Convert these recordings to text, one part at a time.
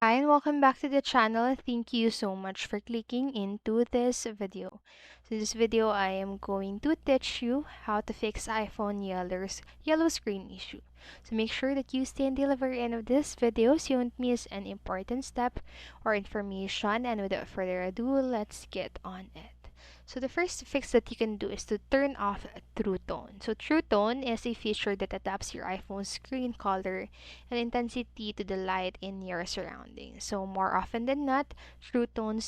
Hi and welcome back to the channel. Thank you so much for clicking into this video. So this video I am going to teach you how to fix iPhone yellow screen issue. So make sure that you stay until the very end of this video so you won't miss an important step or information, and without further ado, let's get on it. So the first fix that you can do is to turn off True Tone. So True Tone is a feature that adapts your iPhone screen color and intensity to the light in your surroundings. So more often than not, True Tone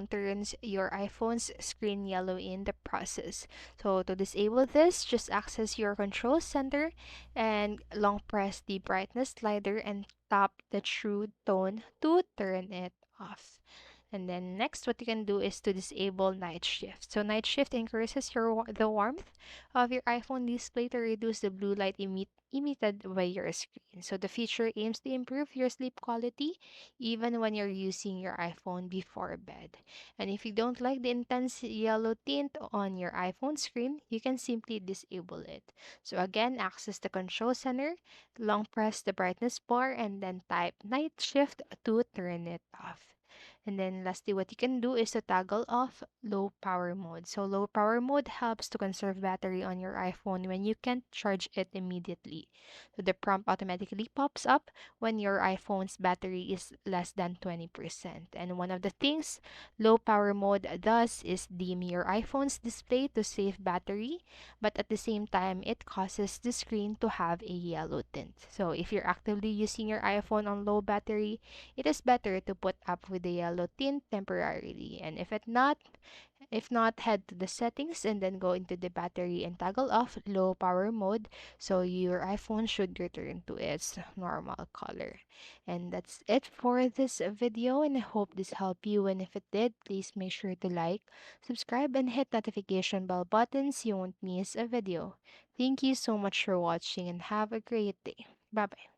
turns your iPhone's screen yellow in the process. So to disable this, just access your control center and long press the brightness slider and tap the True Tone to turn it off. And then next, what you can do is to disable night shift. So night shift increases the warmth of your iPhone display to reduce the blue light emitted by your screen. So the feature aims to improve your sleep quality even when you're using your iPhone before bed. And if you don't like the intense yellow tint on your iPhone screen, you can simply disable it. So again, access the control center, long press the brightness bar, and then type night shift to turn it off. And then lastly, what you can do is to toggle off low power mode. So low power mode helps to conserve battery on your iPhone when you can't charge it immediately. So the prompt automatically pops up when your iPhone's battery is less than 20%. And one of the things low power mode does is dim your iPhone's display to save battery, but at the same time, it causes the screen to have a yellow tint. So if you're actively using your iPhone on low battery, it is better to put up with the yellow tint temporarily. And if not, head to the settings and then go into the battery and toggle off low power mode so your iPhone should return to its normal color. And that's it for this video, and I hope this helped you. And if it did, please make sure to like, subscribe, and hit notification bell button so you won't miss a video. Thank you so much for watching and have a great day. Bye bye.